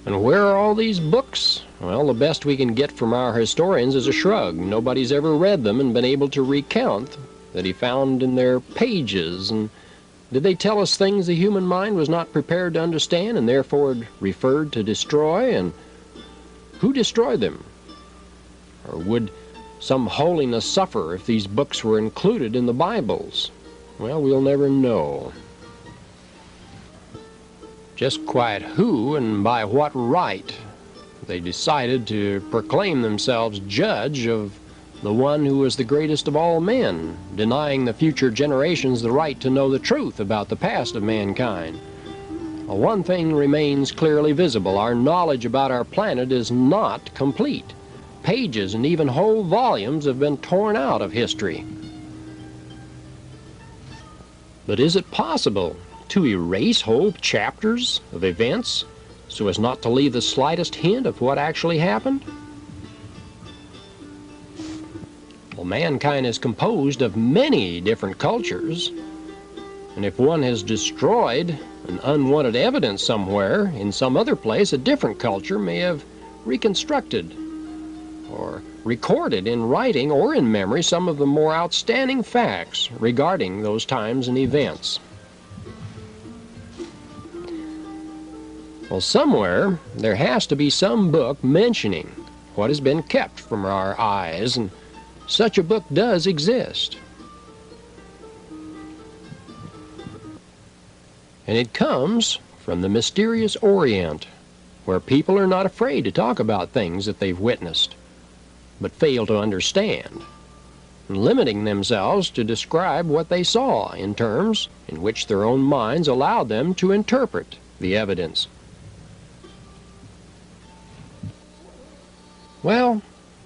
And where are all these books? Well, the best we can get from our historians is a shrug. Nobody's ever read them and been able to recount that he found in their pages. And did they tell us things the human mind was not prepared to understand and therefore referred to destroy? And who destroyed them? Or would some holiness suffer if these books were included in the Bibles? Well, we'll never know. Just quite who and by what right they decided to proclaim themselves judge of the one who was the greatest of all men, denying the future generations the right to know the truth about the past of mankind. Well, one thing remains clearly visible. Our knowledge about our planet is not complete. Pages and even whole volumes have been torn out of history. But is it possible to erase whole chapters of events so as not to leave the slightest hint of what actually happened? Well, mankind is composed of many different cultures, and if one has destroyed an unwanted evidence somewhere, in some other place, a different culture may have reconstructed or recorded in writing or in memory some of the more outstanding facts regarding those times and events. Well, somewhere there has to be some book mentioning what has been kept from our eyes, and such a book does exist. And it comes from the mysterious Orient, where people are not afraid to talk about things that they've witnessed, but fail to understand, limiting themselves to describe what they saw in terms in which their own minds allowed them to interpret the evidence. Well,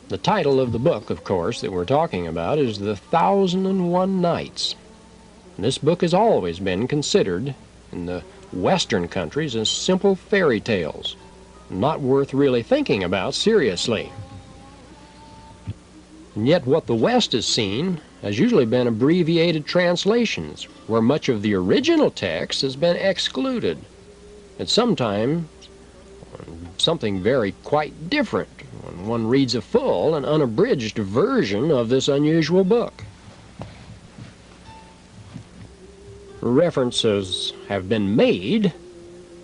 the title of the book, of course, that we're talking about is The 1001 Nights. And this book has always been considered in the Western countries as simple fairy tales, not worth really thinking about seriously. And yet what the West has seen has usually been abbreviated translations, where much of the original text has been excluded, and sometimes something very quite different when one reads a full and unabridged version of this unusual book. References have been made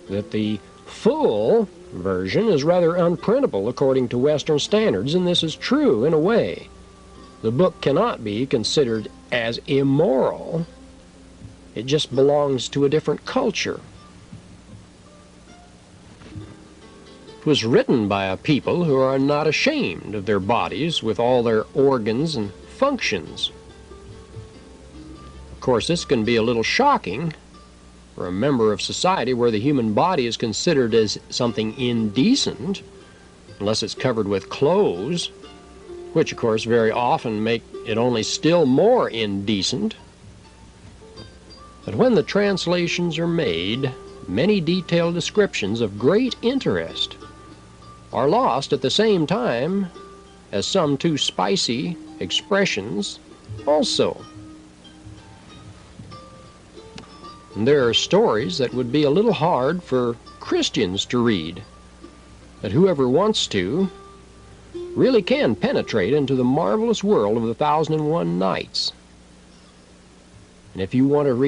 that the full version is rather unprintable according to Western standards, and this is true in a way. The book cannot be considered as immoral. It just belongs to a different culture. It was written by a people who are not ashamed of their bodies with all their organs and functions. Of course, this can be a little shocking for a member of society where the human body is considered as something indecent, unless it's covered with clothes, which of course very often make it only still more indecent. But when the translations are made, many detailed descriptions of great interest are lost at the same time as some too spicy expressions also. And there are stories that would be a little hard for Christians to read, but whoever wants to really can penetrate into the marvelous world of the 1001 Nights. And if you want to read